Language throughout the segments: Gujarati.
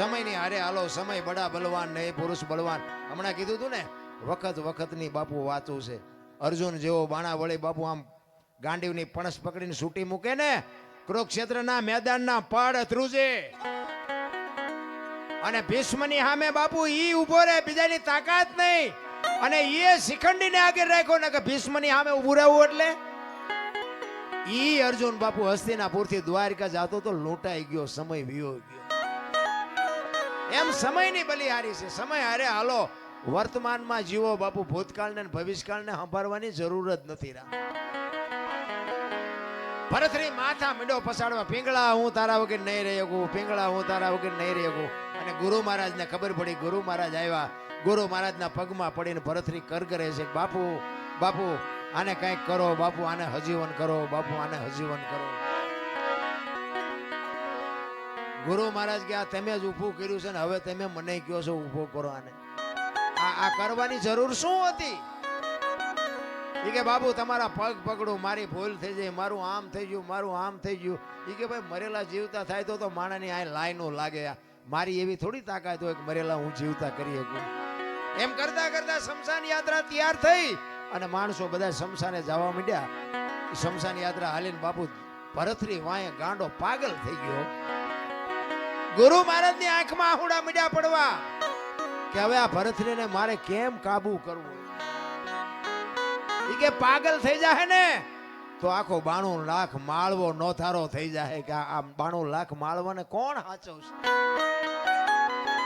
સમયની હારે હાલો, સમય બડા બલવાન ને પુરુષ બળવાન. હમણાં કીધું તું ને, વખત વખતની બાપુ વાતું છે. અર્જુન જેવો બાણા વળી બાપુ આમ ગાંડીવની પણસ પકડીને સૂટી મૂકે ને, કુરુક્ષેત્રના મેદાનના પડ ધ્રુજે. અને ભીષ્મની સામે બાપુ ઈ ઉભો રહે, બીજાની તાકાત નહીં. અને એ શિખંડીને આગળ રાખ્યો ને કે ભીષ્મની સામે ઉભું રહેવું એટલે ઈ અર્જુન બાપુ હસ્તિનાપુરથી દ્વારકા જાતો તો લૂંટાઈ ગયો, સમય વિયો ગયો. એમ સમયની બલિહારી છે. સમય હારે હાલો, વર્તમાનમાં જીવો બાપુ. ભૂતકાળને ભવિષ્યકાળને સંભાળવાની જરૂર જ નથી. ભરતરી માથા મીંડો પસાડવા, પિંગળા હું તારા વગર નહીં રહી શકું, પિંગળા હું તારા વગર નહીં રહી શકું. અને ગુરુ મહારાજને ખબર પડી, ગુરુ મહારાજ આવ્યા. ગુરુ મહારાજના પગમાં પડીને ભરતરી કરગરે છે, બાપુ બાપુ આને કંઈક કરો, બાપુ આને હજીવન કરો, બાપુ આને હજીવન કરો. ગુરુ મહારાજ કે આ તમે જ ઊભું કર્યું છે ને, હવે તમે મને કહો છો ઊભો કરો આને. આ કરવાની જરૂર શું હતી? ઈ કે બાબુ તમારા પગ પકડું, મારી ભૂલ થઈ જાય, મારું આમ થઈ ગયું, મારું આમ થઈ ગયું. ઈ કે ભાઈ મરેલા જીવતા થાય તો માણાની આ લાઈનો લાગે. મારી એવી થોડી તાકાત હોય કે મરેલા હું જીવતા કરી શકું. એમ કરતા કરતા શમશાન યાત્રા તૈયાર થઈ અને માણસો બધા શમશાને જવા માંડ્યા. શમશાન યાત્રા હાલીને બાપુ ભરતરી વાંહે ગાંડો પાગલ થઈ ગયો. ગુરુ મહારાજની આંખમાં આહુડા મીડ્યા પડવા કે હવે આ ભરતરીને મારે કેમ કાબુ કરવું. ઈ કે પાગલ થઈ જાય ને તો આખો 92 લાખ માળવો નોથારો થઈ જાય કે આ 92 લાખ માળવાને કોણ સાચવશે.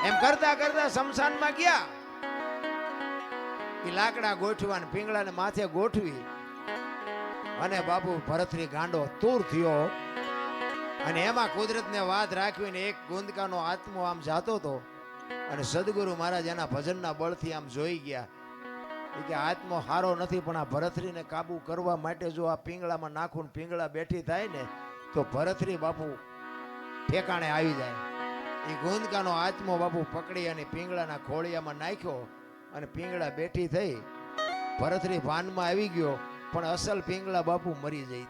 એમ કરતા કરતા શમશાનમાં ગયા. ઈ લાકડા ગોઠવા ને પિંગળાને માથે ગોઠવી અને બાપુ ભરતરી ગાંડો તૂર થયો. અને એમાં કુદરતને વાત રાખવીને એક ગુંદકાનો આત્મો આમ જાતો હતો. અને સદગુરુ મહારાજ એના ભજનના બળથી આમ જોઈ ગયા કે આત્મો હારો નથી, પણ આ ભરતરીને કાબુ કરવા માટે જો આ પિંગળામાં નાખું, પિંગળા બેઠી થાય ને તો ભરતરી બાપુ ઠેકાણે આવી જાય. એ ગુંદકાનો આત્મો બાપુ પકડી અને પિંગળાના ખોળિયામાં નાખ્યો અને પિંગળા બેઠી થઈ. ભરતરી ભાનમાં આવી ગયો, પણ અસલ પિંગળા બાપુ મરી જઈ.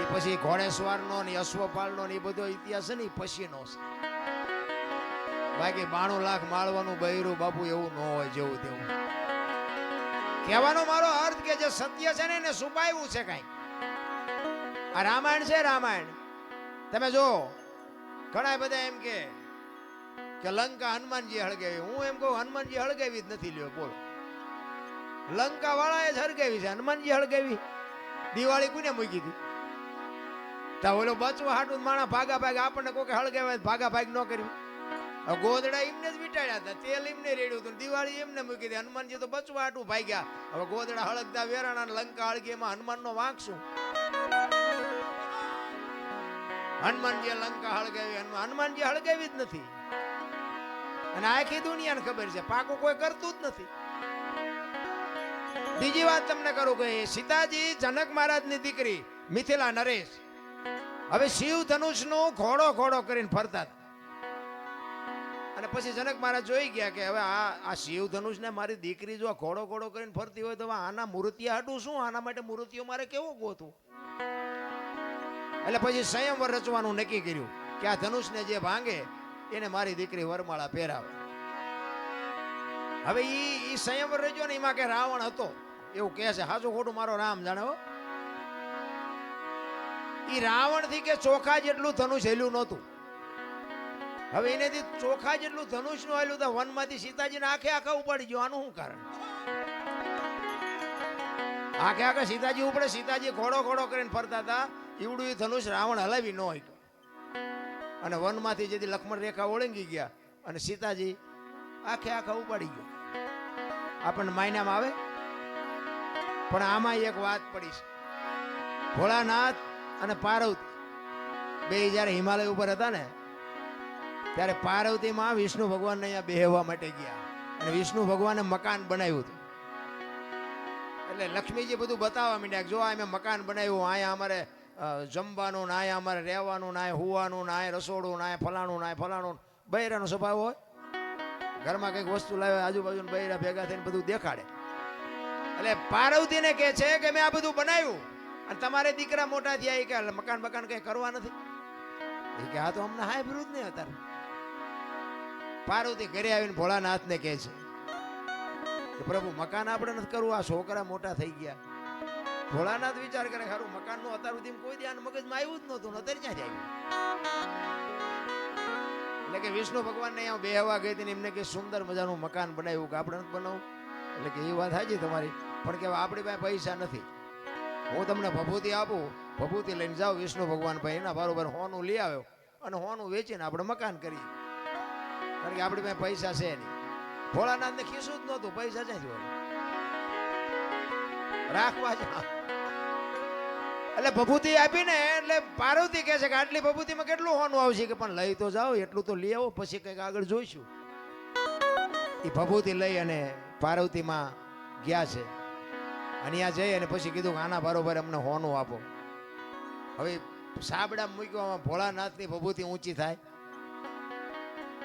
એ પછી ઘોડેસવારનો ને અશ્વપાલનો ને એ બધો ઇતિહાસ છે ને એ પછીનો છે. બાકી 92 લાખ માળવાનું બૈરું બાપુ એવું ન હોય જેવું તેવું. કહેવાનો મારો અર્થ કે જે સત્ય છે ને એને છુપાવ્યું છે કઈ. આ રામાયણ છે, રામાયણ તમે જો. ઘણા બધા એમ કે લંકા હનુમાનજી હળગાવી. હું એમ કહું હનુમાનજી હળગાવી જ નથી. લ્યો બોલો, લંકા વાળાએ જ હળગાવી છે, હનુમાનજી હળગાવી. દિવાળી કોને મૂકી હતી? તા ઓલો બચવા હાટું માણા ભાગા ભાગ આપણને કોઈ હળગાવે ભાગા ભાગ ન કર્યું. ગોદડા એમને જ વીટાડ્યા હતા, તેલ એમને રેડ્યું હતું, દિવાળી એમને મૂકી હતી. હનુમાનજી તો બચવા હાટું ભાગ્યા. હવે ગોદડા હળગતા વેરાણા લંકા હળગી, એમાં હનુમાનનો વાંક શું? હનુમાનજી લંકા હળગાવી, હનુમાનજી હળગાવી જ નથી. અને આખી દુનિયાને ખબર છે પાકું કોઈ કરતું જ નથી. બીજી વાત તમને કરું કે સીતાજી જનક મહારાજની દીકરી મિથિલા નરેશ હવે શિવ ધનુષનું ઘોડો ઘોડો કરીને ફરતા. અને પછી જનક મહારાજ જોઈ ગયા કે હવે આ શિવ ધનુષને મારી દીકરી જો ઘોડો ઘોડો કરીને ફરતી હોય તો આના મૂર્તિયા હાટું શું? આના માટે મૂર્તિઓ મારે કેવો ગોતું? એટલે પછી સંયમવર રચવાનું નક્કી કર્યું કે આ ધનુષને જે ભાંગે એને મારી દીકરી વરમાળા પહેરાવે. હવે ઈ સંયમવર રચ્યો ને એમાં કે રાવણ હતો એવું કહે છે. હાચું ખોટું મારો રામ જાણે હો. ઈ રાવણ થી કે ચોખા જેટલું ધનુષ હેલ્યું નહોતું. હવે એનેથી ચોખા જેટલું ધનુષ નું હેલ્યું તો વનમાંથી સીતાજીને આખે આખા ઉપાડી ગયો. આનું શું કારણ? આખે આખા સીતાજી ઉપડે. સીતાજી ઘોડો ઘોડો કરીને ફરતા હતા. ઈવડું એ ધનુષ રાવણ હલાવી ન હોય. અને વનમાંથી જેથી લક્ષ્મણ રેખા ઓળંગી ગયા અને સીતાજી આખે આખા ઉપાડી ગયો. આપણને માયનામાં આવે. પણ આમાં એક વાત પડી છે. ભોળાનાથ અને પાર્વતી બે જયારે હિમાલય ઉપર હતા ને ત્યારે પાર્વતીમાં વિષ્ણુ ભગવાનને અહીંયા બેહવા માટે ગયા. અને વિષ્ણુ ભગવાને મકાન બનાવ્યું હતું. એટલે લક્ષ્મીજી બધું બતાવવા માંડ્યા. જો આ મેં મકાન બનાવ્યું, અહીંયા અમારે જમવાનું, ના અહીંયા અમારે રહેવાનું, ના હુવાનું, ના રસોડું, ના ફલાણું, ના ફલાણું. બૈરાનો સ્વભાવ હોય. ઘરમાં કંઈક વસ્તુ લાવે આજુબાજુ બૈરા ભેગા થઈને બધું દેખાડે. એટલે પાર્વતીને કહે છે કે મેં આ બધું બનાવ્યું અને તમારે દીકરા મોટા થયા કે મકાન બકાન કઈ કરવા નથી. એ કે આ તો અમને હાય વિરુદ્ધ નહીં અત્યારે. પાર્વતી ઘરે આવીને ભોળાનાથને કહે છે કે પ્રભુ મકાન આપણે નથી કરવું, આ છોકરા મોટા થઈ ગયા. ભોળાનાથ વિચાર કરે ખરું મકાનનું અત્યાર સુધી કોઈ ધ્યાન મગજમાં આવ્યું જ નહોતું, અત્યારે ક્યાં જ આવ્યું. એટલે કે વિષ્ણુ ભગવાનને અહીંયા બેહવા ગઈ હતી ને એમને કે સુંદર મજાનું મકાન બનાવ્યું કે આપણે નથી બનાવવું. એટલે કે એ વાત સાચી તમારી, પણ કે આપણી પાસે પૈસા નથી. હું તમને ભભૂતિ આપું, ભભૂતિ લઈને જાઓ વિષ્ણુ ભગવાન ભાઈ એના બરોબર હોનું લઈ આવ્યો અને હોનું વેચીને આપણે મકાન કરીએ, કારણ કે આપણી પાસે પૈસા છે નહીં. ભોળાનાથને ખીસું જ નહોતું, પૈસા ક્યાંથી હોય રાખવા જ. એટલે ભભૂતિ આપીને એટલે પાર્વતી કહે છે કે આટલી ભભૂતિમાં કેટલું હોનું આવશે, કે પણ લઈ તો જાઓ, એટલું તો લઈ આવો, પછી કંઈક આગળ જોઈશું. એ ભભૂતિ લઈ અને પાર્વતીમાં ગયા છે અને ત્યાં જઈ અને પછી કીધું કે આના બરોબર અમને હોનું આપો. હવે સાબડા મૂક્યો, ભોળાનાથની ભભૂતિ ઊંચી થાય.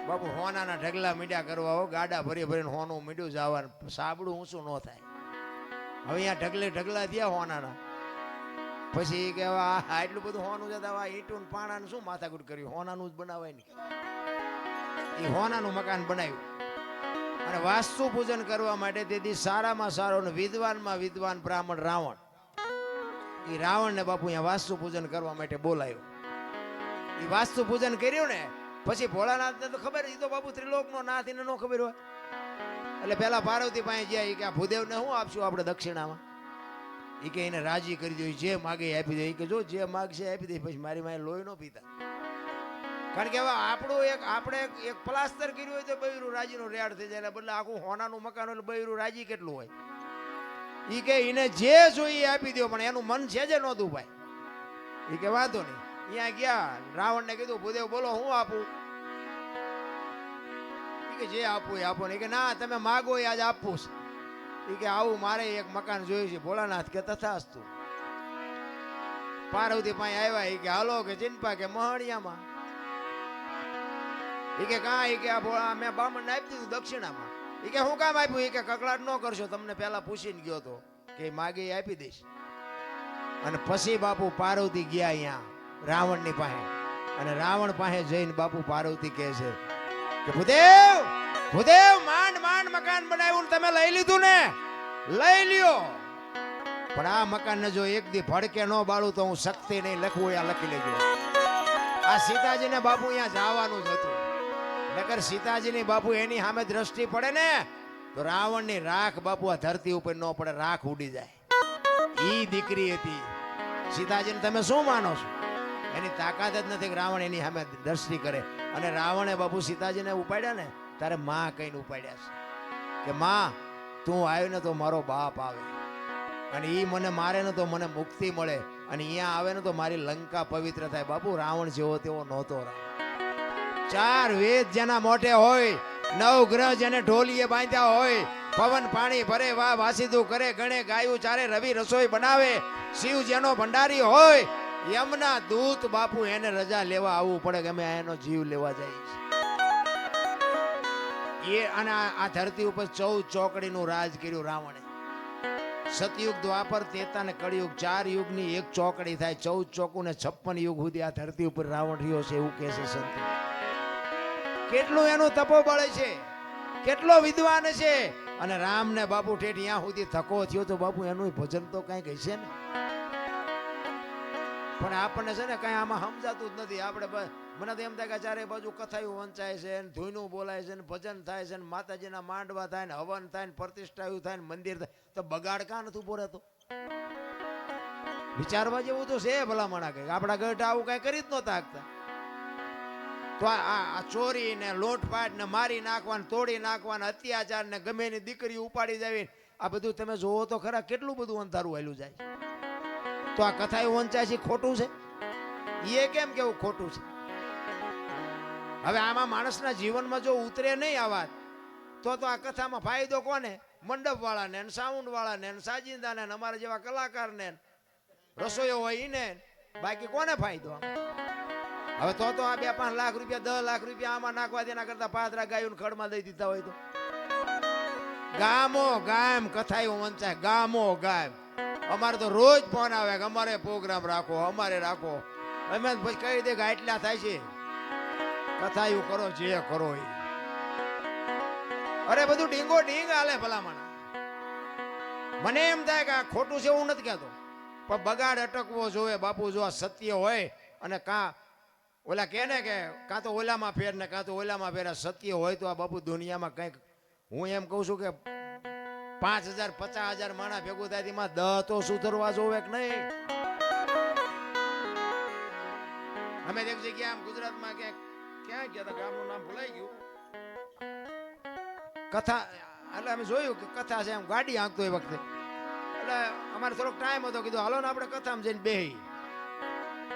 બાપુ હોનાના ઢગલા મીડ્યા કરવા હો, ગાડા ભરી ભરીને હોનું મીડ્યું જવાનું, સાબડું ઊંચું ન થાય. હવે અહીંયા ઢગલે ઢગલા થયા હોનાના. પછી કે આટલું બધું હોનું જતા ઈંટું પાણાનું શું માથાકૂટ કર્યું, હોનાનું જ બનાવાય ને. એ હોનાનું મકાન બનાવ્યું અને વાસ્તુ પૂજન કરવા માટે તેથી સારામાં સારો ને વિદ્વાનમાં વિદ્વાન બ્રાહ્મણ રાવણ, એ રાવણને બાપુ અહીંયા વાસ્તુ પૂજન કરવા માટે બોલાયો. એ વાસ્તુ પૂજન કર્યું ને પછી ભોળાનાથને તો ખબર, એ તો બાપુ ત્રિલોકનો નાથ, એને ન ખબર હોય. એટલે પેલા પાર્વતી પાસે ગયા કે આ ભૂદેવને શું આપશું આપણે દક્ષિણામાં. એ કે એને રાજી કરી દો, જે માગે આપી દે. એ કે જો જે માગશે આપી દે, પછી મારી માએ લોહી ન પીતા. કારણ કે હવે આપણું આપણે એક પ્લાસ્ટર કર્યું હોય તો બૈરું રાજીનું રેડ થઈ જાય, બદલે આખું હોનાનું મકાન એટલે બૈરું રાજી કેટલું હોય. એ કે એને જે જોઈએ આપી દો, પણ એનું મન છે જે નહોતું ભાઈ. એ કે વાંધો નહીં. અહીંયા ગયા રાવણને કીધું ભૂદેવ બોલો હું આપું. એ કે જે આપવું એ આપો. ને કે ના તમે માગો એ આજ આપવું છે. એ કે આવું મારે એક મકાન જોયું છે. ભોળાનાથ કે તથાસ્તુ. પાર્વતી પાસે આવ્યા. એ કે હાલો કે ચિંપા કે મહણિયામાં. એ કે કાં. એ કે આ ભોળા મેં બામણને આપી દીધું દક્ષિણામાં. એ કે હું કામ આપ્યું. એ કે કકળાટ ન કરશો, તમને પેલા પૂછીને ગયો તો કે માગે એ આપી દઈશ. અને પછી બાપુ પાર્વતી ગયા અહીંયા રાવણની પાસે, અને રાવણ પાસે જઈને બાપુ પાર્વતી કહે છે કે ભૂદેવ ભૂદેવ માંડ માંડ મકાન બનાવ્યું, તમે લઈ લીધું ને, લઈ લ્યો, પણ આ મકાનને જો એક દી ભડકે ન બાળું તો હું શક્તિ નહીં લખવું, અહીંયા લખી લેજો. આ સીતાજીને બાપુ અહીંયા જવાનું જ હતું, નકર સીતાજીની બાપુ એની સામે દ્રષ્ટિ પડે ને તો રાવણની રાખ બાપુ આ ધરતી ઉપર ન પડે, રાખ ઉડી જાય. ઈ દીકરી હતી સીતાજીને. તમે શું માનો છો? એની તાકાત જ નથી કે રાવણ એની સામે દ્રષ્ટિ કરે. અને રાવણે બાપુ સીતાજીને ઉપાડ્યા ને તારે માં કહીને ઉપાડ્યા છે કે માં તું આવ્યો ને તો મારો બાપ આવે, અને ઈ મને મારે ને તો મને મુક્તિ મળે, અને અહીંયા આવે ને તો મારી લંકા પવિત્ર થાય. બાપુ રાવણ જેવો તેવો નહોતો. ચાર વેદ જેના મોઢે હોય, નવ ગ્રહ જેને ઢોલીએ બાંધ્યા હોય, પવન પાણી ભરે વાહ વાસીદું કરે, ગણે ગાયું ચારે, રવિ રસોઈ બનાવે, શિવ જેનો ભંડારી હોય, યમના દૂત બાપુ એને રજા લેવા આવવું પડે કે અમે એનો જીવ લેવા જઈએ છીએ. અને આ ધરતી ઉપર 14 ચોકડીનું રાજ કર્યું રાવણે. સતયુગ, દ્વાપર, ત્રેતા ને કળિયુગ, 4 યુગની એક ચોકડી થાય. 14 ચોકું ને 56 યુગ સુધી આ ધરતી ઉપર રાવણ રહ્યો છે, એવું કહે છે સંતો. કેટલું એનું તપોબળ છે, કેટલો વિદ્વાન છે. અને રામ ને બાપુ ઠેઠ ત્યાં સુધી થકો થયો તો બાપુ એનું ભજન તો કઈક હશે ને. પણ આપણને છે ને કઈ આમાં સમજાતું જ નથી. આપણે મને તો એમ થાય કે ચારે બાજુ કથાયું વંચાય છે, ધૂનું બોલાય છે, ભજન થાય છે, માતાજીના માંડવા થાય ને, હવન થાય ને, પ્રતિષ્ઠાયું થાય ને, મંદિર થાય, તો બગાડ કાં નથી ઉભો રહેતો? વિચારવા જેવું તો છે ભલામણા. કઈ આપણા ગઢ આવું કઈ કરી જ નહોતા શકતા. તો આ ચોરી ને લૂંટફાટ ને મારી નાખવાને, તોડી નાખવાને, અત્યાચાર ને ગમે એની દીકરી ઉપાડી જાવી, આ બધું તમે જોવો તો ખરા કેટલું બધું અંધારું હાલ્યું જાય. તો આ કથા એવું વંચાય છે ખોટું છે? એ કેમ કેવું ખોટું છે? હવે આમાં માણસના જીવનમાં જો ઉતરે નહીં આ વાત તો આ કથામાં ફાયદો કોને? મંડપ વાળાને, સાઉન્ડ વાળાને, સાજિંદાને, અમારા જેવા કલાકારને, રસોઈયો હોય એને, બાકી કોને ફાયદો? હવે તો આ 2-5 લાખ રૂપિયા 10 લાખ રૂપિયા આમાં નાખવા તેના કરતા પાદરા ગાયું ખડમાં દઈ દીધા હોય તો. ગામો ગામ કથા એવું વંચાય, ગામો ગામ. અમારે તો રોજ ફોન આવે કે અમારે પ્રોગ્રામ રાખો, અમારે રાખો. અમે પછી કહી દે કે આટલા થાય છે, કથા એવું કરો જે કરો એ. અરે બધું ડીંગો ડીંગ હાલે ભલામણ. મને એમ થાય કે આ ખોટું છે એવું નથી કહેતો, પણ બગાડ અટકવો જોવે બાપુ. જો આ સત્ય હોય અને કાં ઓલા કહે ને કે કાં તો ઓલામાં ફેર ને કાં તો ઓલામાં ફેર, સત્ય હોય તો આ બાપુ દુનિયામાં કંઈક, હું એમ કહું છું કે 5,000 50,000 માણા ભેગું થાય એમાં 10 તો સુધરવા જોવે કે નહીં. અમે એક જગ્યા આમ ગુજરાતમાં ક્યાં ગયા હતા, ગામનું નામ ભૂલાઈ ગયું, કથા એટલે અમે જોયું કે કથા છે, એમ ગાડી હાંકતો એ વખતે, એટલે અમારે થોડોક ટાઈમ હતો, કીધું હાલો ને આપણે કથામાં જઈને બેહી.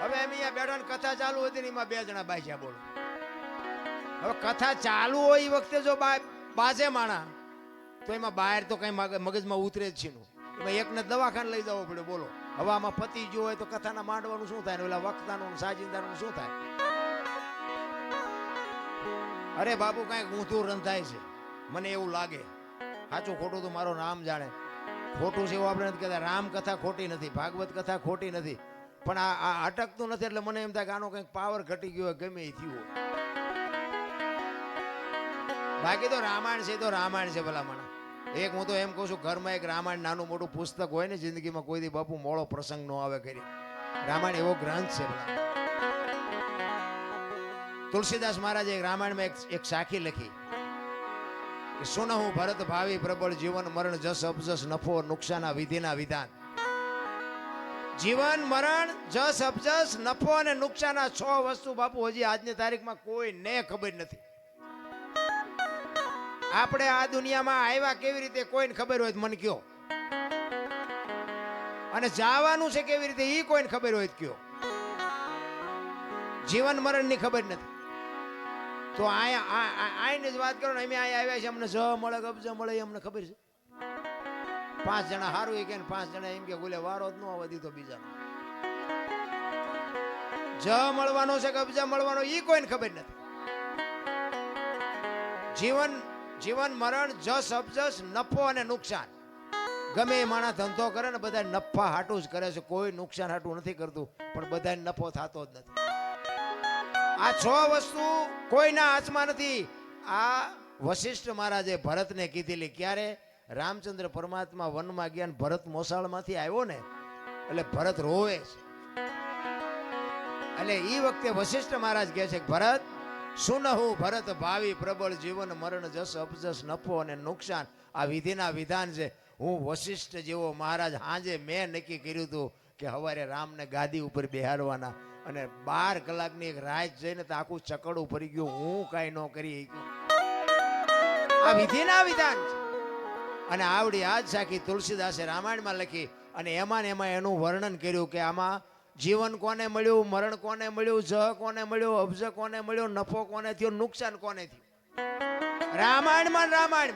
હવે અમે અહીંયા બેઠા ને કથા ચાલુ હતી ને એમાં 2 જણા બાજ્યા. બોલો, હવે કથા ચાલુ હોય એ વખતે જો બાજે માણા તો એમાં બહાર તો કઈ મગજમાં ઉતરે જ છે, એમાં એકને દવાખાને લઈ જવો પડે. બોલો, હવે આમાં પતિ જો હોય તો કથાના માંડવાનું શું થાય, ઓલા વક્તાનું સાજિંદાનું શું થાય? અરે બાપુ કઈક ઊંધું રંધાય છે, મને એવું લાગે. સાચું ખોટું તો મારો નામ જાણે. ખોટું છે એવું આપણે નથી કહેતા, રામ કથા ખોટી નથી, ભાગવત કથા ખોટી નથી, પણ આ અટકતું નથી. એટલે મને એમ થાય કે આનો કંઈક પાવર ઘટી ગયો હોય, ગમે એ થયું હોય. બાકી તો રામાયણ છે તો રામાયણ છે ભલામણ. એક હું તો એમ કહું છું, ઘરમાં એક રામાયણ નાનું મોટું પુસ્તક હોય ને, જિંદગીમાં કોઈ દી બાપુ મોળો પ્રસંગ નો આવે કરી. રામાયણ એવો ગ્રંથ છે ભલા. તુલસીદાસ મહારાજે રામાયણમાં એક સાખી લખી કે સુનહું ભરત ભાવી પ્રબળ જીવન મરણ જસ અપજસ નફો નુકસાના વિધિના વિધાન. જીવન મરણ જસ અપજસ નફો અને નુકસાન, 6 વસ્તુ બાપુ હજી આજની તારીખમાં કોઈને ખબર નથી. આપણે આ દુનિયામાં આવ્યા કેવી રીતે કોઈને ખબર હોય મને કયો, અને જવાનું છે કેવી રીતે એ કોઈને ખબર હોય કયો. જીવન મરણ ની ખબર નથી. તો આઈને જ વાત કરો ને, અમે અહીંયા આવ્યા છે, અમને જ મળે કબજ મળે અમને ખબર છે. 5 જણા સારું એ કે 5 જણા એમ કે બોલે વારો જ ન આવવા દીધો બીજાનો. જ મળવાનો છે કબજા મળવાનો એ કોઈને ખબર નથી. જીવન મરણ જસ અપજસ નફો અને નુકસાન. ગમે એ માણસ ધંધો કરે ને બધા નફા હાટું જ કરે છે, કોઈ નુકસાન હાટું નથી કરતું, પણ બધા નફો થતો જ નથી. આ 6 વસ્તુ કોઈના હાથમાં નથી. આ વશિષ્ઠ મહારાજે ભરતને કીધેલી. ક્યારે? રામચંદ્ર પરમાત્મા વનમાં ગયા ને ભરત મોસાળમાંથી આવ્યો ને, એટલે ભરત રોવે છે. એટલે એ વખતે વશિષ્ઠ મહારાજ કહે છે, ભરત સુનહું ભરત ભાવી પ્રબળ જીવન મરણ જસ અપજસ નફો અને નુકસાન, આ વિધિના વિધાન છે. હું વશિષ્ઠ જેવો મહારાજ હાજે મેં નક્કી કર્યું હતું કે હવારે રામને ગાદી ઉપર બેહાડવાના, અને 12 કલાકની એક રાત જઈને તો આખું ચકડું ભરી ગયું, હું કાંઈ ન કરી. આ વિધિના વિધાન છે. અને આવડી આજ સાખી તુલસીદાસે રામાયણમાં લખી, અને એમાં એનું વર્ણન કર્યું કે આમાં જીવન કોને મળ્યું, મરણ કોને મળ્યું, જ કોને મળ્યું, અબજ કોને મળ્યો, નફો કોને થયો, નુકસાન કોને થયું. રામાયણમાં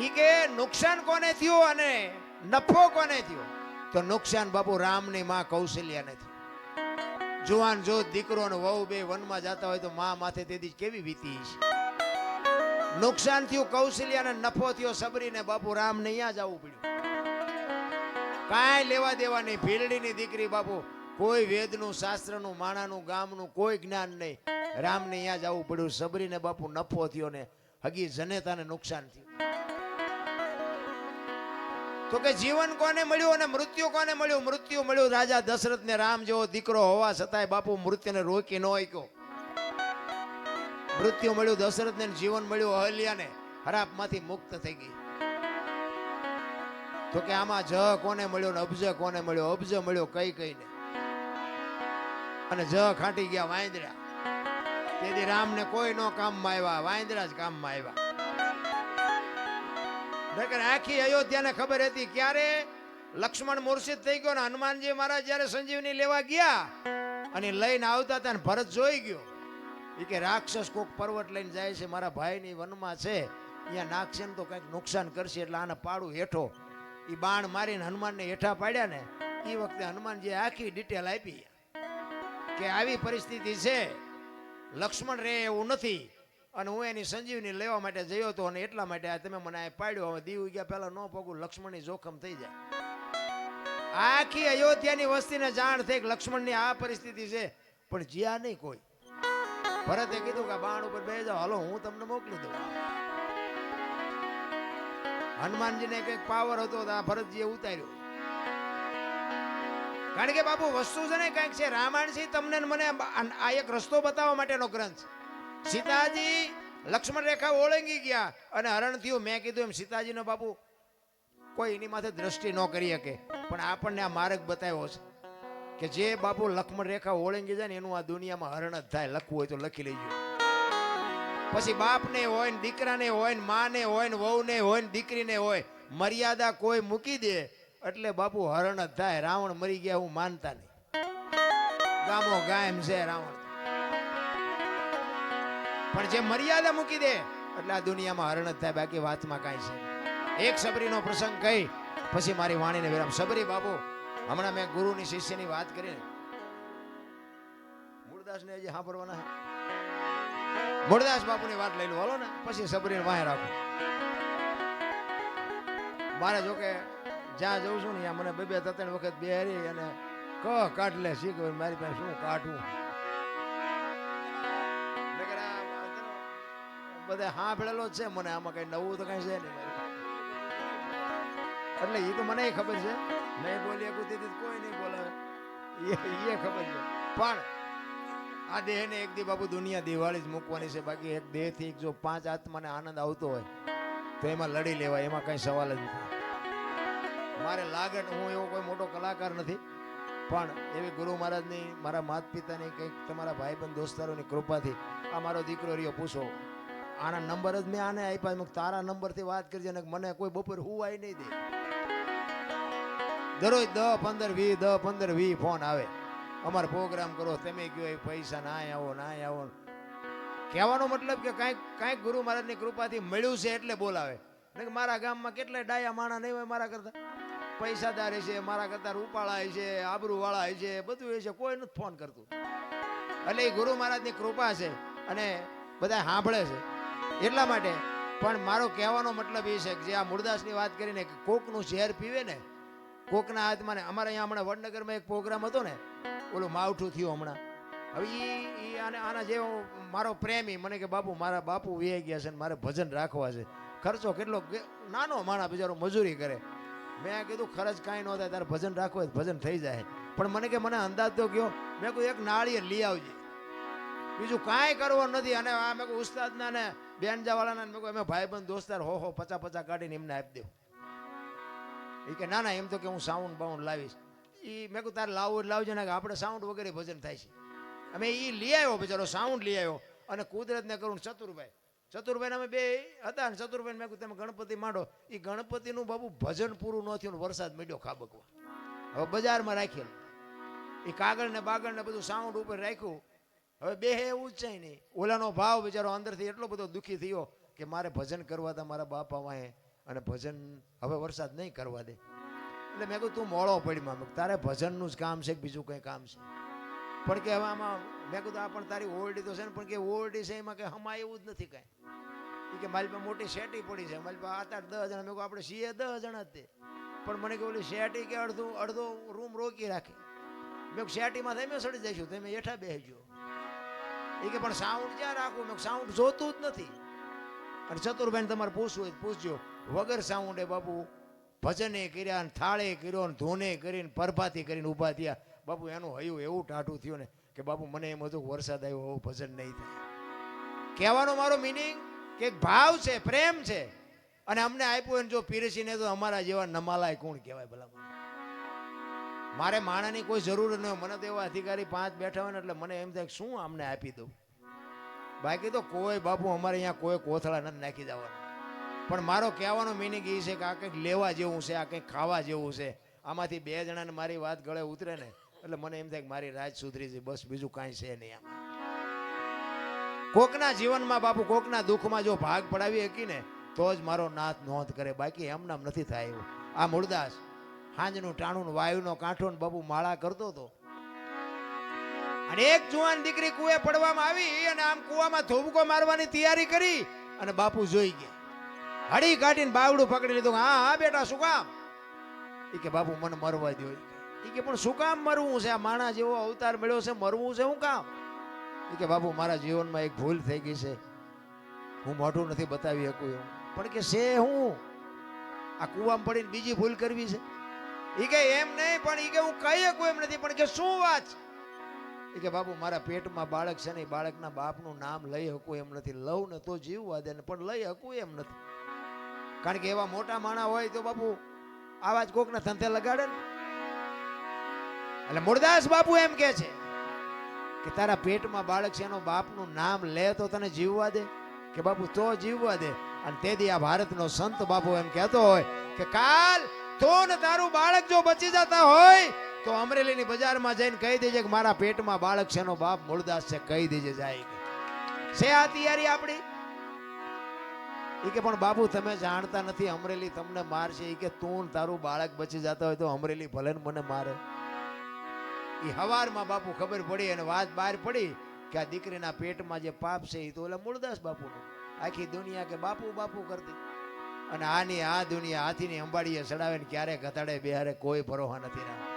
ઈ કે નુકસાન કોને થયું અને નફો કોને થયો. તો નુકસાન બાપુ રામની માં કૌશલ્યાને થયું. જુવાન જો દીકરો ને વહુ બે વનમાં જતા હોય તો માં માથે તેથી કેવી વીતી છે. નુકસાન થયું કૌશલ્યાને, નફો થયો સબરીને. બાપુ રામ ને અહીંયા જવું પડ્યું. કાંઈ લેવા દેવા નહીં. ભીલડીની દીકરી બાપુ, કોઈ વેદનું શાસ્ત્રનું માણાનું ગામનું કોઈ જ્ઞાન નહીં. રામને અહીંયા જવું પડ્યું. સબરીને બાપુ નફો થયો ને હગી જનેતાને નુકસાન થયું. તો કે જીવન કોને મળ્યું અને મૃત્યુ કોને મળ્યું? મૃત્યુ મળ્યું રાજા દશરથ ને. રામ જેવો દીકરો હોવા છતાંય બાપુ મૃત્યુને રોકી ન શક્યો. મૃત્યુ મળ્યું દશરથ ને, જીવન મળ્યું અહલ્યાને. હરાપમાંથી મુક્ત થઈ ગઈ. તો કે આમાં જ કોને મળ્યો ને અબજ કોને મળ્યો? અબજ મળ્યો કઈ કઈને, અને જ ખાટી ગયા વાંદરા. તેથી રામને કોઈ નો કામમાં આવ્યા, વાંદરા જ કામમાં આવ્યા. આખી અયોધ્યાને ખબર હતી. ક્યારે લક્ષ્મણ મૂર્છિત થઈ ગયો ને હનુમાનજી મહારાજ જયારે સંજીવની લેવા ગયા અને લઈને આવતા હતા ને ભરત જોઈ ગયો. એ કે રાક્ષસ કોક પર્વત લઈને જાય છે, મારા ભાઈની વનમાં છે, અહીંયા નાખશે ને તો કંઈક નુકસાન કરશે, એટલે આને પાડું હેઠો. એ બાણ મારીને હનુમાનને હેઠા પાડ્યા ને એ વખતે હનુમાનજી આખી ડિટેલ આપી કે આવી પરિસ્થિતિ છે, લક્ષ્મણ રે એવું નથી, અને હું એની સંજીવની લેવા માટે જયો હતો, અને એટલા માટે તમે મને પાડ્યો. હવે દીવ ગયા પહેલા ન પગું લક્ષ્મણની જોખમ થઈ જાય. આખી અયોધ્યાની વસ્તીને જાણ થઈ કે લક્ષ્મણની આ પરિસ્થિતિ છે, પણ જ્યાં નહીં કોઈ. ભરતે કીધું કે બાણ ઉપર બેસી જાઓ, હાલો હું તમને મોકલી દઉં. હનુમાનજીને કઈક પાવર હતો તો આ ભરતજીએ ઉતાર્યો. કારણ કે બાપુ વસ્તુ છે ને કઈક છે. રામાયણ છે તમને ને મને આ એક રસ્તો બતાવવા માટેનો ગ્રંથ. સીતાજી લક્ષ્મણ રેખા ઓળંગી ગયા અને હરણ થયું. મેં કીધું એમ સીતાજીનો બાપુ કોઈ એની માથે દ્રષ્ટિ ન કરી શકે, પણ આપણને આ માર્ગ બતાવ્યો છે કે જે બાપુ લક્ષ્મણ રેખા ઓળંગી જાય ને એનું આ દુનિયામાં હરણ જ થાય. લખવું હોય તો લખી લેજો. પછી બાપને હોય ને દીકરાને હોય ને માને હોય ને વહુને હોય ને દીકરીને હોય, મર્યાદા કોઈ મૂકી દે એટલે બાપુ હરણ જ થાય. રાવણ મરી ગયા હું માનતા નહીં. ગામો ગાયમ છે રાવણ, પણ જે મર્યાદા મૂકી દે એટલે આ દુનિયામાં હરણ જ થાય. બાકી વાતમાં કાંઈ છે. એક સબરીનો પ્રસંગ કહી પછી મારી વાણીને વિરામ. સબરી બાપુ હમણાં મેં ગુરુની શિષ્યની વાત કરી, મૂળદાસને હજી સાંભળવાના છે. મૂળદાસ બાપુની વાત લઈ લો હાલો ને, પછી સબરીને વાહે રાખો. મારે જોકે જ્યાં જઉં છું ને ત્યાં મને બે ત્રણ વખત બેહરી અને કાઢ લે શીખ મારી પાસે શું કાઢવું. બધા સાંભળેલો જ છે મને, આમાં કઈ નવું તો કઈ છે નહીં. એટલે એ તો મને ખબર છે, નહીં બોલી કોઈ નહીં બોલાવે એ ખબર છે. પણ આ દેહને એક દી બાપુ દુનિયા દિવાળી જ મૂકવાની છે. બાકી એક દેહથી જો 5 આત્માને આનંદ આવતો હોય તો એમાં લડી લેવાય, એમાં કઈ સવાલ જ નથી. મારે લાગે હું એવો કોઈ મોટો કલાકાર નથી, પણ એવી ગુરુ મહારાજની, મારા માતા પિતાની, કંઈક તમારા ભાઈબંધ દોસ્તારોની કૃપાથી આ મારો દીકરો રહ્યો. પૂછો આના નંબર જ મેં આને આપ્યા. તારા નંબરથી વાત કરજે ને મને કોઈ બપોર હુવાય નહીં દે. દરરોજ 10, 15, 20 ફોન આવે. અમારો પ્રોગ્રામ કરો, તમે કયો એ પૈસા ના આવો ના આવો. કહેવાનો મતલબ કે કાંઈક ગુરુ મહારાજની કૃપાથી મળ્યું છે એટલે બોલાવે. મારા ગામમાં કેટલાય ડાયા માણા નહીં હોય મારા કરતા. પૈસાદાર છે, મારા કરતા રૂપાળા છે, આબરૂ વાળા છે, બધું છે, કોઈ નથી ફોન કરતું. એટલે એ ગુરુ મહારાજની કૃપા છે અને બધા સાંભળે છે એટલા માટે. પણ મારો કહેવાનો મતલબ એ છે કે જે આ મૂળદાસની વાત કરીને કોકનું ઝેર પીવે ને, કોકના હાથમાં ને. અમારે અહીંયા હમણાં વડનગરમાં એક પ્રોગ્રામ હતો ને, ઓલું માવઠું થયું હમણાં. હવે આના જેવો મારો પ્રેમી મને કે બાપુ મારા બાપુ વે ગયા છે ને મારે ભજન રાખવા છે. ખર્ચો કેટલો, નાનો માણા બિચારો મજૂરી કરે. મેં કીધું ખર્ચ કાંઈ ન થાય, તારે ભજન રાખવું હોય ભજન થઈ જાય. પણ મને કે મને અંદાજ તો કયો. મેં કહ્યું એક નાળિયેર લઈ આવજે, બીજું કાંઈ કરવું નથી. અને આ મેં કહું ઉસ્તાદના ને બેનજાવાળાના મેં કહું અમે ભાઈબંધ દોસ્તાર 50 કાઢીને એમને આપી દઉં. એ કે ના ના એમ તો કે હું સાઉન્ડ બાઉન્ડ લાવીશ. એ મેં કહું તારે લાવવું લાવજે ને, આપણે સાઉન્ડ વગેરે ભજન થાય છે. અમે એ લઈ આવ્યો બિચારો, સાઉન્ડ લઈ આવ્યો. અને કુદરતને કરું ચતુરભાઈ અમે બે હતા ને. ચતુરભાઈ મેં કહું તમે ગણપતિ માંડો. એ ગણપતિનું બાબુ ભજન પૂરું ન થયું, વરસાદ મળ્યો ખાબકવા. હવે બજારમાં રાખેલું એ કાગળ ને બાગળ ને બધું સાઉન્ડ ઉપર રાખ્યું. હવે બે એવું જ છે નહીં. ઓલાનો ભાવ બિચારો અંદરથી એટલો બધો દુઃખી થયો કે મારે ભજન કરવા હતા મારા બાપા વાંહે, અને ભજન હવે વરસાદ નહીં કરવા દે. એટલે મેં કહ્યું તું મોળો પડીમાં, તારે ભજનનું જ કામ છે કે બીજું કંઈ કામ છે? પણ કે હવે આમાં મેં કીધું આ પણ તારી ઓરડી તો છે ને, પણ કે ઓરડી છે એમાં કે હમા એવું જ નથી કાંઈ. એ કે મારી પાસે મોટી શેટી પડી છે, મારી પાસે 8-8, 10 જણા. મેં કહું આપણે છીએ 10 જણા જ તે, પણ મને કે ઓલી શેટી કે અડધો રૂમ રોકી રાખી. મેં શેટીમાં તમે સડી જઈશું, તમે હેઠા બેસજો. એ કે પણ સાઉન્ડ ક્યાં રાખવું? મેં સાઉન્ડ જોતું જ નથી. અને ચતુરભાઈ તમારે પૂછવું હોય પૂછજો. વગર સાઉન્ડે બાપુ ભજને કર્યા, થાળે કર્યો, ધૂને કરીને પરભાતી કરીને ઊભા થયા. બાપુ એનું હયું એવું ટાઢું થયું ને કે બાપુ મને એમ હતું વરસાદ આવ્યો હવે ભજન નહીં થાય. કહેવાનો મારો મિનિંગ કે ભાવ છે, પ્રેમ છે, અને અમને આપ્યું એને જો પીરસીને તો અમારા જેવા નમાલાય કોણ કહેવાય ભલા? મારે માણાની કોઈ જરૂર ન હોય. મને તો એવા અધિકારી 5 બેઠા હોય ને એટલે મને એમ થાય શું અમને આપી દઉં. બાકી તો કોઈ બાપુ અમારે અહીંયા કોઈ કોથળા નથી નાખી જવાનું. પણ મારો કહેવાનો મિનિંગ એ છે કે આ કંઈક લેવા જેવું છે, આ કંઈક ખાવા જેવું છે. આમાંથી 2 જણાને મારી વાત ગળે ઉતરે ને એટલે મને એમ થાય કે મારી રાજ સુધરી છે, બસ બીજું કાંઈ છે નહીં. આમાં કોકના જીવનમાં બાપુ કોકના દુઃખમાં જો ભાગ પડાવી શકી ને તો જ મારો નાથ નોંધ કરે, બાકી એમનામ નથી થાય એવું. આ મૂળદાસ હાંજનું ટાણું વાયુનો કાંઠો ને બાપુ માળા કરતો હતો. અને એક જુવાન દીકરી કુએ પડવામાં આવી અને આમ કુવામાં ધોબકો મારવાની તૈયારી કરી અને બાપુ જોઈ ગયા. હળી કાઢીને બાવડું પકડી લીધું. હા હા બેટા શું કામ? એ કે બાપુ મને મરવા દો. એ કે પણ શું કામ મરવું છે? આ માણા જેવો અવતાર મળ્યો છે, મરવું છે શું કામ? એ કે બાપુ મારા જીવનમાં એક ભૂલ થઈ ગઈ છે, હું મોઢું નથી બતાવી શકું એવું. પણ કે છે હું આ કૂવામાં પડીને બીજી ભૂલ કરવી છે? એ કે એમ નહીં, પણ એ કે હું કહી શકું એમ નથી, પણ કે શું વાત? એ કે બાપુ મારા પેટમાં બાળક છે ને, બાળકના બાપનું નામ લઈ શકું એમ નથી. લઉં ને તો જીવવા દે ને, પણ લઈ શકું એમ નથી. કારણ કે એવા મોટા માણા હોય તો બાપુ આવા જ કોકને ધંધે લગાડે ને. એટલે મૂળદાસ બાપુ એમ કે છે કે તારા પેટમાં બાળક છે, એનો બાપનું નામ લે તો તને જીવવા દે? કે બાપુ તો જીવવા દે. અને તેથી આ ભારતનો સંત બાપુ એમ કહેતો હોય કે કાલ તો ને તારું બાળક જો બચી જતા હોય તો અમરેલીની બજારમાં જઈને કહી દેજે કે મારા પેટમાં બાળક છે, એનો બાપ મૂળદાસ છે, કહી દેજે જાય છે. આ તૈયારી આપણી? એ કે પણ બાપુ તમે જાણતા નથી, અમરેલી તમને મારશે. એ કે તું તારું બાળક બચી જતા હોય તો અમરેલી ભલે ને મને મારે. એ હવારમાં બાપુ ખબર પડી અને વાત બહાર પડી કે આ દીકરીના પેટમાં જે પાપ છે એ તો ઓલા મૂળદાસ બાપુનું. આખી દુનિયા કે બાપુ બાપુ કરતી, અને આની આ દુનિયા હાથીની અંબાડીએ ચડાવે ને ક્યારે ઘટાડે બેહારે કોઈ ભરોસા નથી રહ્યા.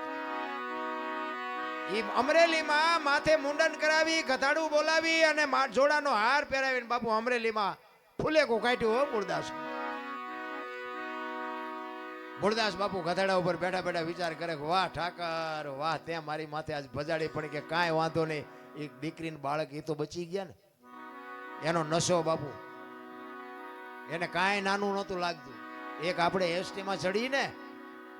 એ અમરેલીમાં માથે મુંડન કરાવી, ગધાડું બોલાવી અને જોડાનો હાર પહેરાવીને બાપુ અમરેલીમાં ફૂલેકો કાઢ્યું હો મૂળદાસ. મૂળદાસ બાપુ ગધાડા ઉપર બેઠા બેઠા વિચાર કરે કે વાહ ઠાકર વાહ, તે મારી માથે આજ ભજાડી પડી કે કાંઈ વાંધો નહીં, એક દીકરીને બાળક એ તો બચી ગયા ને. એનો નશો બાપુ એને કાંઈ નાનું નહોતું લાગતું. એક આપણે એસટીમાં ચડીને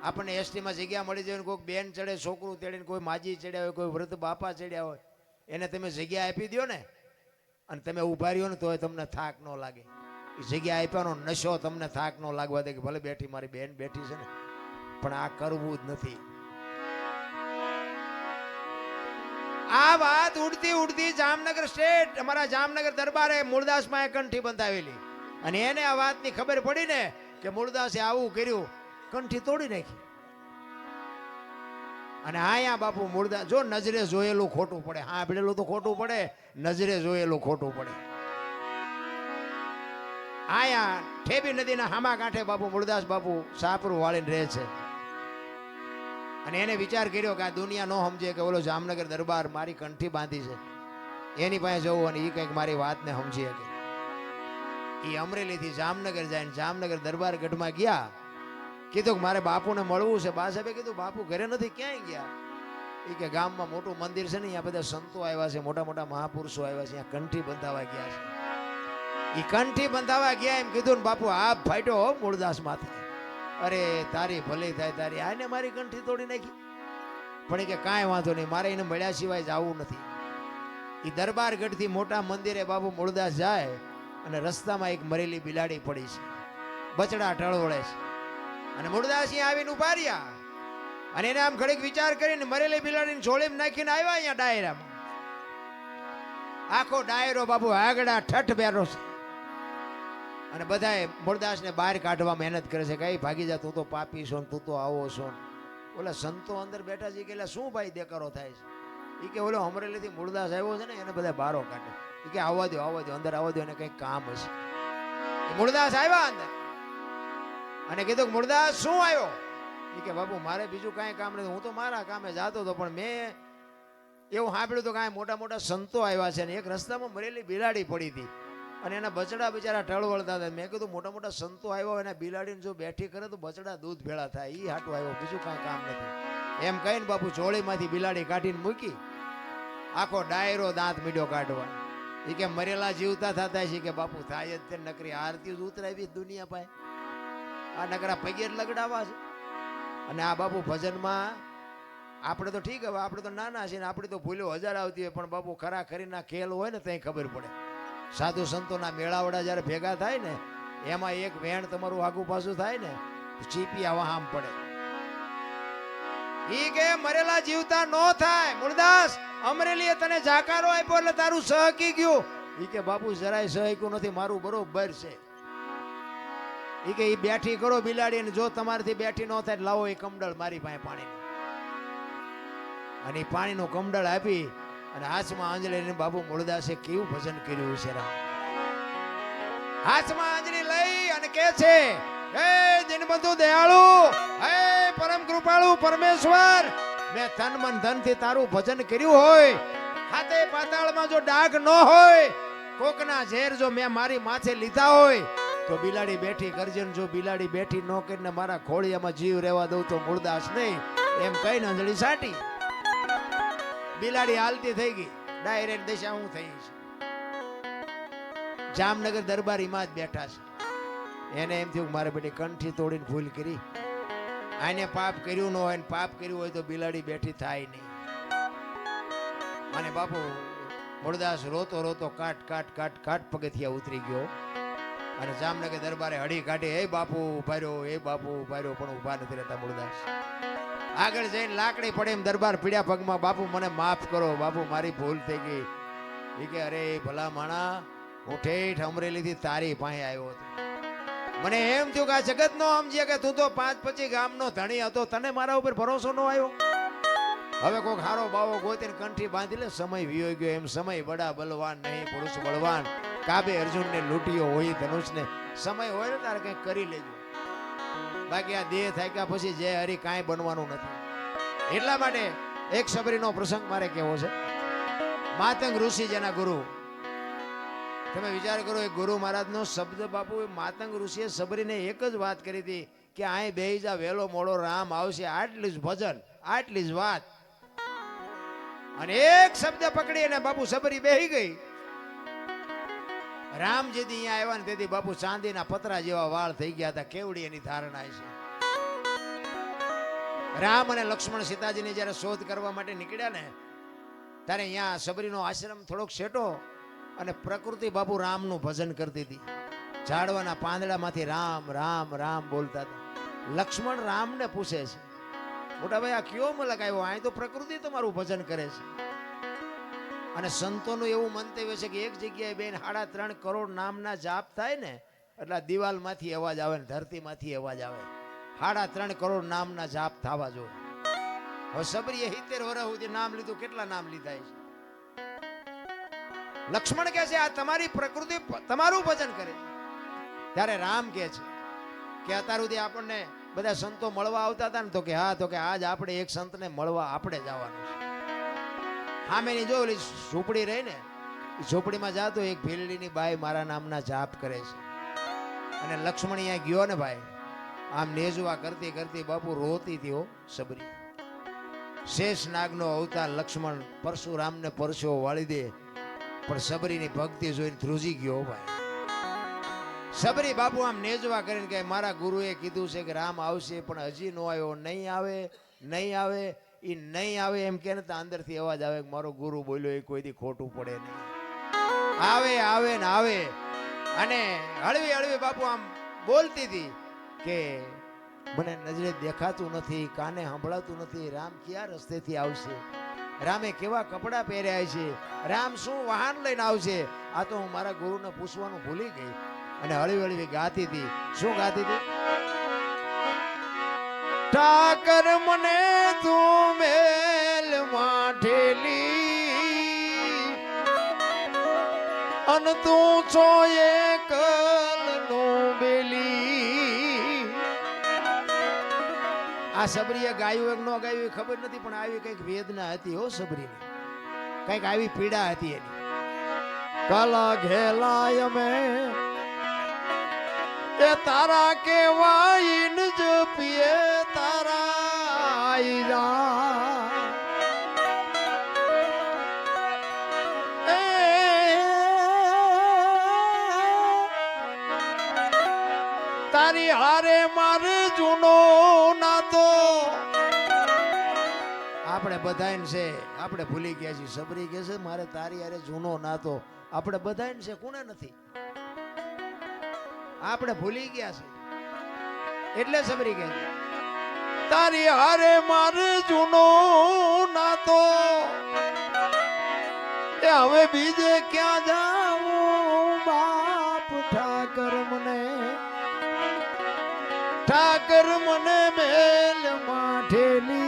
આપણને એસટીમાં જગ્યા મળી જાય, કોઈક બેન ચડે, છોકરું ચડીને કોઈ માજી ચડ્યા હોય, કોઈ વૃદ્ધ બાપા ચડ્યા હોય, એને તમે જગ્યા આપી દો ને અને તમે ઉભા રહ્યો ને તોય તમને થાક ન લાગે. એ જગ્યા આપ્યાનો નશો તમને થાક ન લાગવા દે કે ભલે બેઠી મારી બેન બેઠી છે ને, પણ આ કરવું જ નથી. આ વાત ઉડતી ઉડતી જામનગર સ્ટેટ, અમારા જામનગર દરબારે મૂળદાસમાં કંઠી બંધાવેલી, અને એને આ વાતની ખબર પડી ને કે મૂળદાસે આવું કર્યું, કંઠી તોડી નાખી. અને આયા બાપુ મૂળદાસ જો નજરે જોયેલું ખોટું પડે, હા ભીડેલું તો ખોટું પડે, નજરે જોયેલું ખોટું પડે. આયા ઠેબી નદીના હામા કાંઠે બાપુ મૂળદાસ બાપુ સાપરું વાળીને રહે છે. અને એને વિચાર કર્યો કે આ દુનિયા નો સમજે કે ઓલો જામનગર દરબાર મારી કંઠી બાંધી છે, એની પાસે જવું અને એ કંઈક મારી વાતને સમજી શકે. એ અમરેલીથી જામનગર જાય, જામનગર દરબાર ગઢમાં ગયા. કીધું કે મારે બાપુને મળવું છે. બા સાહેબે કીધું બાપુ ઘરે નથી, ક્યાંય ગયા? એ કે ગામમાં મોટું મંદિર છે ને, અહીંયા બધા સંતો આવ્યા છે, મોટા મોટા મહાપુરુષો આવ્યા છે, અહીંયા કંઠી બંધાવા ગયા છે. એ કંઠી બંધાવા ગયા એમ કીધું ને બાપુ હાથ ફાટ્યો હો મૂળદાસ માથે. અરે તારી ભલે થાય તારી, આને મારી કંઠી તોડી નાખી. પણ એ કે કાંઈ વાંધો નહીં, મારે એને મળ્યા સિવાય જવું નથી. એ દરબાર ગઢથી મોટા મંદિરે બાપુ મૂળદાસ જાય અને રસ્તામાં એક મરેલી બિલાડી પડી છે, બચડા ટળવળે છે. અને મૂળદાસ અહીંયા આવીને ઉભા રહ્યા અને એને આમ ઘડીક વિચાર કરીને મરેલી બિલાડીને ઝોળીમાં નાખીને આવ્યા અહીંયા ડાયરામાં. આખો ડાયરો બાપુ આગડા ઠઠ બેરો છે. અને બધાએ મૂળદાસને બહાર કાઢવા મહેનત કરે છે, કઈ ભાગી જા, તું તો પાપી છો, તું તો આવો છો. ઓલા સંતો અંદર બેઠા છે કે શું ભાઈ દેકારો થાય છે? એ કે ઓલો અમરેલીથી મૂળદાસ આવ્યો છે ને, એને બધા બારો કાઢે. એ કે આવવા દો અંદર આવવા દો, એને કંઈક કામ હશે. મૂળદાસ આવ્યા અંદર અને કીધું મૂળદાસ શું આવ્યો? એ કે બાપુ મારે બીજું કાંઈ કામ નથી, હું તો મારા કામે જાતો હતો, પણ મેં એવું સાંભળ્યું તો કાંઈ મોટા મોટા સંતો આવ્યા છે ને એક રસ્તામાં મરેલી બિલાડી પડી હતી અને એના બચડા બિચારા ટળવળતા હતા. મેં કીધું મોટા મોટા સંતો આવ્યા એના બિલાડીને જો બેઠી કરે તો બચડા દૂધ ભેળા થાય, એ હાટું આવ્યો, બીજું કાંઈ કામ નથી. એમ કહીને બાપુ ચોળીમાંથી બિલાડી કાઢીને મૂકી, આખો ડાયરો દાંત મીડ્યો કાઢવા. એ કે મરેલા જીવતા થતા છે કે બાપુ થાય જ તે, નકરી આરતી જ ઉતરાવી દુનિયા પાસે, આ નકરા પગે લગડાવા છે. અને આ બાપુ ભજનમાં આપણે તો ઠીક, હવે આપણે તો નાના છીએ ને આપણે તો ભૂલ્યો હજાર આવતી હોય, પણ બાપુ ખરા ખરીના ખેલ હોય ને ત્યાં ખબર પડે. સાધુ સંતોના મેળાવડા જ્યારે ભેગા થાય ને, એમાં એક વેણ તમારું આગુ પાછું થાય ને, ચીપી આવા આમ પડે. ઈ કે મરેલા જીવતા નો થાય. મૂળદાસ અમરેલીએ તને જાકારો આપ્યો એટલે તારું સહકી ગયું. ઈ કે બાપુ જરાય સહક્યું નથી, મારું બરોબર છે. ઈ કે ઈ બેઠી કરો બિલાડી, ને જો તમારાથી બેઠી ન થાય લાવો એ કમડળ મારી પાસે પાણી. અને પાણીનું કમડળ આપી અને હાથમાં આંજળી બાપુ મૂળદાસે કેવું ભજન કર્યું છે. હાથમાં આંજળી લઈ અને કે છે, હે દિનબંધુ દયાળુ, હે પરમ કૃપાળુ પરમેશ્વર, મેં તન મન ધન થી તારું ભજન કર્યું હોય, હાથે પાતાળમાં જો ડાઘ ન હોય, કોકના ઝેર જો મેં મારી માથે લીધા હોય, તો બિલાડી બેઠી કરજન. જો બિલાડી બેઠી ન કરીને મારા ખોળિયામાં જીવ રહેવા દઉં તો મૂળદાસ નહીં, એમ કહીને અંજળી સાટી. બિલાડી હાલતી થઈ ગઈ, ડાયરેક્ટ દિશા હું થઈ છે. જામનગર દરબારીમાં જ બેઠા છે. એને એમ થયું મારે બેટી કંઠી તોડીને ભૂલ કરી, આને પાપ કર્યું ન હોય ને પાપ કર્યું હોય તો બિલાડી બેઠી થાય નહીં. અને બાપુ મૂળદાસ રોતો રોતો કાટ કાટ કાટ કાટ પગથિયા ઉતરી ગયો અને જામનગર દરબારે હડી કાઢી, હે બાપુ ઉભા રહ્યો, હે બાપુ ઉભા રહ્યો, પણ ઉભા નથી રહેતા. મૂળદાસ આગળ જઈને લાકડી પડે એમ દરબાર પીડ્યા પગમાં, બાપુ મને માફ કરો, બાપુ મારી ભૂલ થઈ ગઈ. એ કે અરે ભલા માણા, હું ઠેઠ અમરેલીથી તારી પાસે આવ્યો હતો. મને એમ થયું કે આ જગત નો સમજે કે તું તો 5-25 ગામનો ધણી હતો, તને મારા ઉપર ભરોસો ન આવ્યો. હવે કોઈક હારો બાવો ગોતીને કંઠી બાંધી લે. સમય વિયો ગયો એમ. સમય બડા બલવાન નહીં, પુરુષ બળવાન. કાબે અર્જુનને લૂંટ્યો હોય ધનુષને. સમય હોય ને તારે કંઈક કરી લેજો, બાકી આ દેહ થાક્યા પછી જે હરી કાંઈ બનવાનું નથી. એટલા માટે એક સબરીનો પ્રસંગ મારે કેવો છે. માતંગ ઋષિ જેના ગુરુ, તમે વિચાર કરો, એ ગુરુ મહારાજનો શબ્દ બાપુ, માતંગ ઋષિએ સબરીને એક જ વાત કરી હતી કે અહીં બેહી જા, વેલો મોડો રામ આવશે. આટલી જ ભજન, આટલી જ વાત. અને એક શબ્દ પકડી અને બાપુ સબરી બેહી ગઈ. રામ જેથી અહીંયા આવ્યા ને તેથી બાપુ ચાંદીના પતરા જેવા વાળ થઈ ગયા હતા. કેવડી એની ધારણા છે. રામ અને લક્ષ્મણ સીતાજીની જયારે શોધ કરવા માટે નીકળ્યા ને, ત્યારે અહીંયા સબરીનો આશ્રમ થોડોક શેટો અને પ્રકૃતિ બાપુ રામનું ભજન કરતી હતી. ઝાડવાના પાંદડામાંથી રામ રામ રામ બોલતા હતા. લક્ષ્મણ રામને પૂછે છે, મોટા ભાઈ આ કયો મલક આવ્યો, અહીં તો પ્રકૃતિ તમારું ભજન કરે છે. અને સંતોનું એવું મંતવ્ય છે કે એક જગ્યાએ બેન 3.5 કરોડ નામના જાપ થાય ને એટલે દિવાલમાંથી અવાજ આવે ને ધરતીમાંથી અવાજ આવે. 3.5 કરોડ નામના જાપ થવા જોઈએ. હવે સબરીએ 70 વર્ષ સુધી નામ લીધું. કેટલા નામ લીધા છે? લક્ષ્મણ કહે છે આ તમારી પ્રકૃતિ તમારું ભજન કરે. ત્યારે રામ કહે છે કે અત્યાર સુધી આપણને બધા સંતો મળવા આવતા હતા ને, તો કે હા, તો કે આજ આપણે એક સંતને મળવા આપણે જવાનું છે. સામેની જો ઓલી ઝૂંપડી રહી ને, ઝૂંપડીમાં જાતો એક ભીલડીની બાઈ મારા નામના જાપ કરે છે. અને લક્ષ્મણ અહીંયા ગયો ને ભાઈ, આમ નેજવા કરતી કરતી બાપુ રોતી હતી. હો સબરી, શેષ નાગનો અવતાર લક્ષ્મણ પરશુરામને પરસો વાળી દે, પણ સબરીની ભક્તિ જોઈને ધ્રુજી ગયો ભાઈ. સબરી બાપુ આમ નેજવા કરીને કે મારા ગુરુએ કીધું છે કે રામ આવશે, પણ હજી નો આવ્યો. નહીં આવે, નહીં આવે, એ નહીં આવે એમ કે ને તો અંદરથી અવાજ આવે કે મારો ગુરુ બોલ્યો એ કોઈ દી ખોટું પડે નહીં. આવે આવે ને આવે. અને હળવી હળવી બાપુ આમ બોલતી હતી કે મને નજરે દેખાતું નથી, કાને સંભળાતું નથી, રામ ક્યાં રસ્તેથી આવશે, રામે કેવા કપડા પહેર્યા છે, રામ શું વાહન લઈને આવશે. આ તો હું મારા ગુરુને પૂછવાનું ભૂલી ગઈ. અને હળવી હળવી ગાતી હતી. શું ગાતી હતી? ઠાકર મને તું મેલ માઠેલી અન તું છો એકલ નો બેલી. આ સબરીએ ગાયું એક નો ગાયું ખબર નથી, પણ આવી કઈક વેદના હતી હો સબરીની, કઈક આવી પીડા હતી એની. કાલા ઘેલાય અમે એ તારા કેવાઈન જપીએ તારા તારી હારે મારે જૂનો નાતો. આપણે બધાને છે, આપણે ભૂલી ગયા છીએ. સબરી કે છે મારે તારી હારે જૂનો નાતો. આપણે બધાને છે, કોને નથી? આપણે ભૂલી ગયા છે. એટલે સબરી કે તારી હારે મારે જૂનો નાતો, એ હવે બીજે ક્યાં જાઉં બાપ. ઠાકર મને મેલ માઠેલી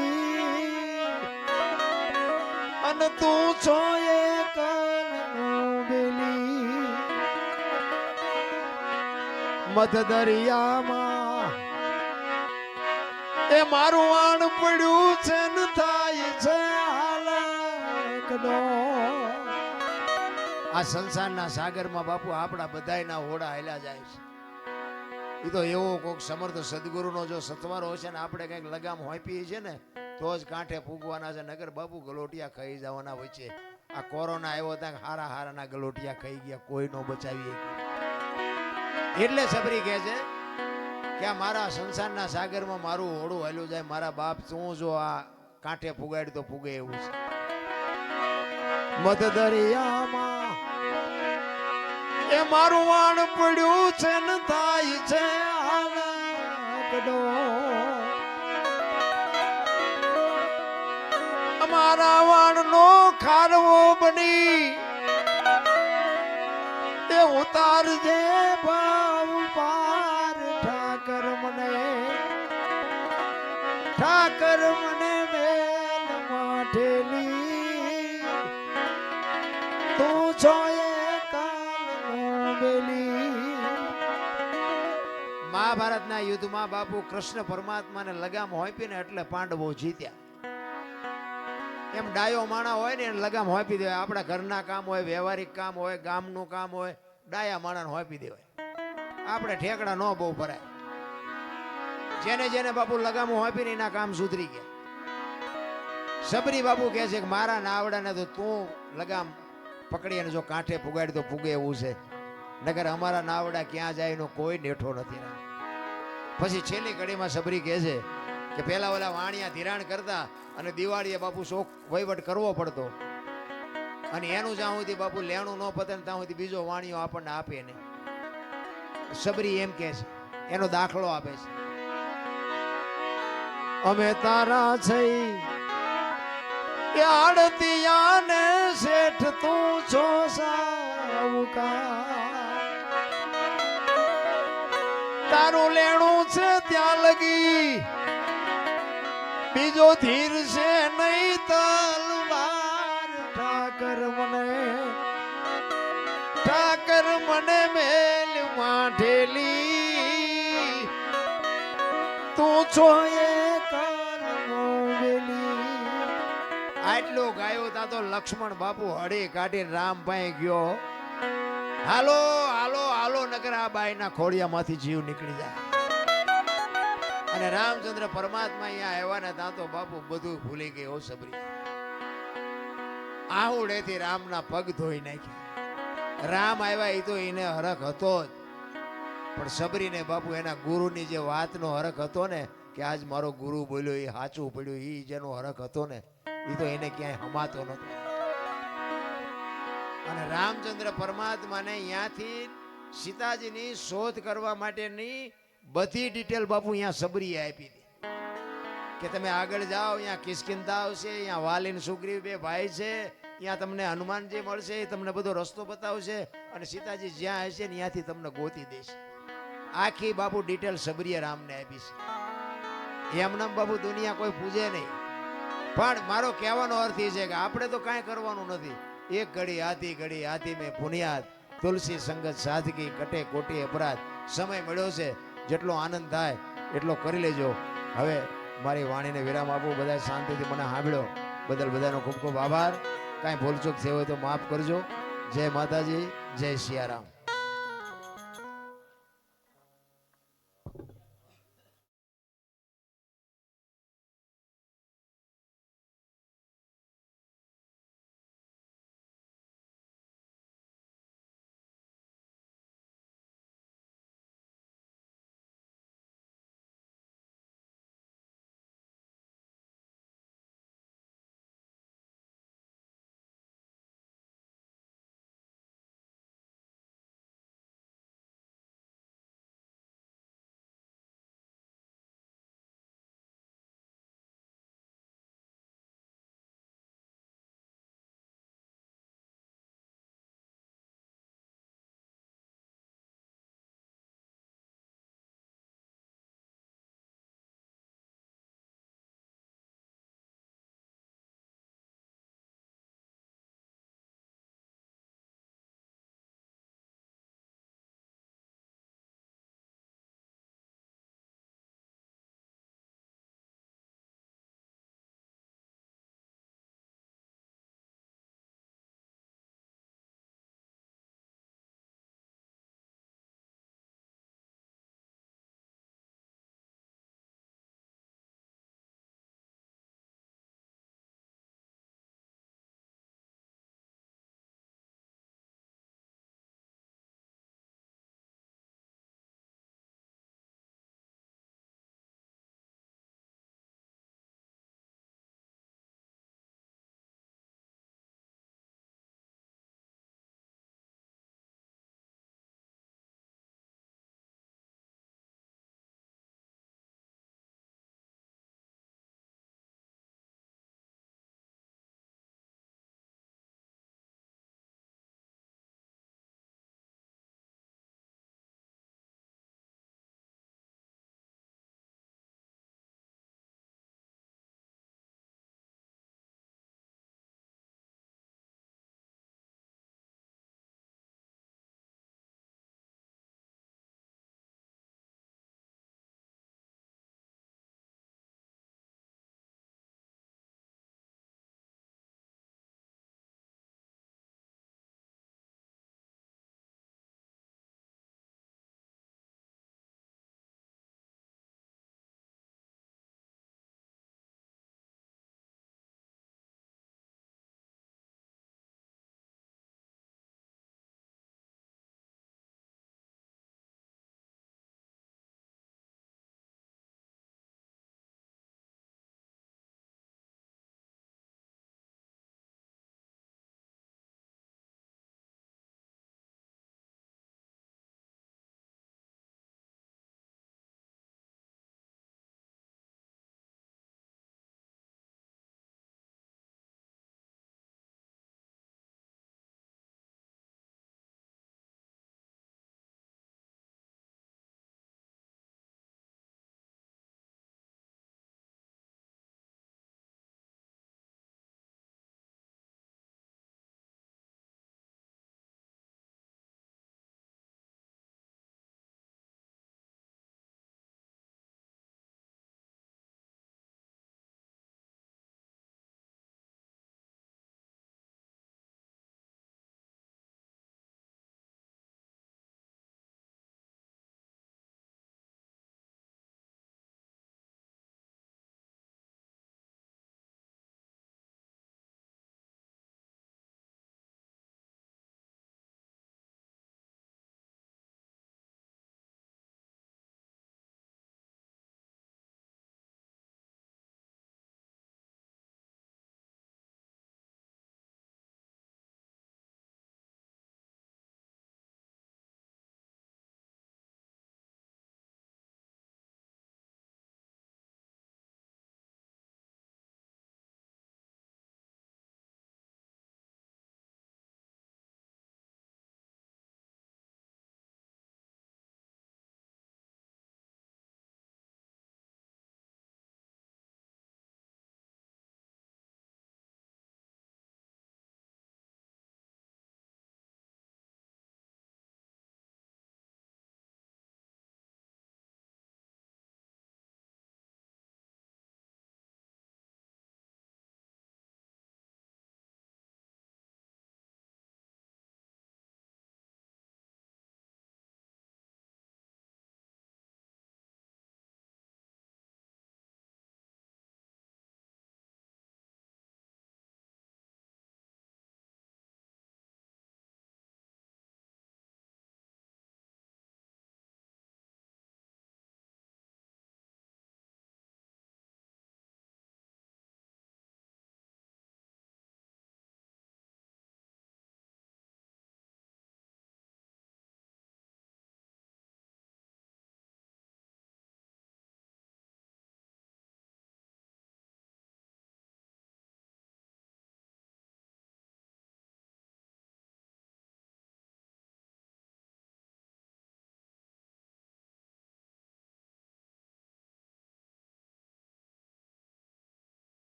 અને તું છો એકલ નો બેલી. મધ દરિયામાં એ મારું વાણ પડ્યું છે ને થાય છે હાલકનો. આ સંસારના સાગરમાં બાપુ આપણા બધાયના હોડા હાલ્યા જાય છે. એ તો એવો કોઈક સમર્થ સદગુરુનો જો સથવારો હશે ને આપણે કંઈક લગામ હોંપીએ છે ને તો જ કાંઠે ફૂગવાના છે. નગર બાપુ ગલોટિયા ખાઈ જવાના હોય છે. આ કોરોના આવ્યો ત્યાં હારા હારાના ગલોટિયા ખાઈ ગયા, કોઈ નો બચાવી. એટલે સબરી કહે છે કે આ મારા સંસારના સાગરમાં મારું હોડું હાલ્યું જાય. મારા બાપ તું જો આ કાંઠે ફુગાડી તો ફૂગે એવું છે. મત દરિયામાં એ મારું વાણ પડ્યું છે ને થાય છે હાલકડો. અમારા વાણનો ખારવો બની એ ઉતારજે ભાવ પાર. ઠાકર મને મેલ માઠેલી તું છો એ કાલનો બેલી. મહાભારતના યુદ્ધમાં બાપુ કૃષ્ણ પરમાત્માને લગામ હોંપીને એટલે પાંડવો જીત્યા. એમ ડાયો માણા હોય ને એને લગામ હોંપી દેવાય. આપણા ઘરના કામ હોય, વ્યવહારિક કામ હોય, ગામનું કામ હોય, ડાયા માણાને હોંપી દેવાય. આપણે ઠેકડા ન બહુ ભરાય. જેને જેને બાપુ લગામો હોંપીને એના કામ સુધરી ગયા. સબરી બાપુ કહે છે કે મારા નાવડાને તો તું લગામ પકડી અને જો કાંઠે ફુગાડી તો ફૂગે એવું છે. નગર અમારા નાવડા ક્યાં જાય એનો કોઈ નેઠો નથી. પછી છેલ્લી ઘડીમાં સબરી કહે છે કે પેલા ઓલા વાણિયા ધિરાણ કરતા અને દિવાળીએ બાપુ શોખ વહીવટ કરવો પડતો અને એનું જ્યાં સુધી બાપુ લેણું ન પતે ને ત્યાં સુધી બીજો વાણિયો આપણને આપે નહીં. સબરી એમ કહે છે, એનો દાખલો આપે છે. અમે તારા છે આડતિયાને શેઠ તું છો સાવકાર. તારું લેણું છે ત્યાં લગી બીજો ધીર છે નહીં તલવાર. ઠાકર મને મેલ માઠેલી તું છો એ કાલનો બેલી. આટલું ગાયો તા તો લક્ષ્મણ બાપુ હળી કાઢીને રામ પાસે ગયો. હાલો હાલો હાલો નગર આ બાઈના ખોડિયામાંથી જીવ નીકળી જાય. અને રામચંદ્ર પરમાત્મા અહીંયા આવ્યા ને ત્યાં તો બાપુ બધું ભૂલી ગયો. સબરી આહુડેથી રામના પગ ધોઈ નાખ્યા. રામ આવ્યા એ તો એને હરખ હતો જ, પણ સબરીને બાપુ એના ગુરુની જે વાતનો હરખ હતો ને કે આજ મારો ગુરુ બોલ્યો એ સાચું પડ્યું, એ જેનો હરખ હતો ને એ તો એને ક્યાંય હમાતો નતો. અને રામચંદ્ર પરમાત્માને અહીંયાથી સીતાજીની શોધ કરવા માટેની બધી ડિટેલ બાપુ અહીંયા સબરીએ આપી હતી કે તમે આગળ જાઓ, અહીંયા કિષ્કિંધા આવશે, અહીંયા વાલીન સુગ્રીવ બે ભાઈ છે, અહીંયા તમને હનુમાનજી મળશે, તમને બધો રસ્તો બતાવશે અને સીતાજી જ્યાં હશે ને ત્યાંથી તમને ગોતી દેશે. આખી બાપુ ડિટેલ સબરીએ રામને આપી છે. એમને બાપુ દુનિયા કોઈ પૂજે નહીં, પણ મારો કહેવાનો અર્થ એ છે કે આપણે તો કાંઈ કરવાનું નથી. એક ઘડી હાથી મેં પુનિયાદ, તુલસી સંગત સાદગી, કટે કોટી અપરાધ. સમય મળ્યો છે, જેટલો આનંદ થાય એટલો કરી લેજો. હવે મારી વાણીને વિરામ આપું. બધા શાંતિથી મને સાંભળ્યો બદલ બધાનો ખૂબ ખૂબ આભાર. કાંઈ ભૂલચૂક થઈ હોય તો માફ કરજો. જય માતાજી, જય સિયારામ.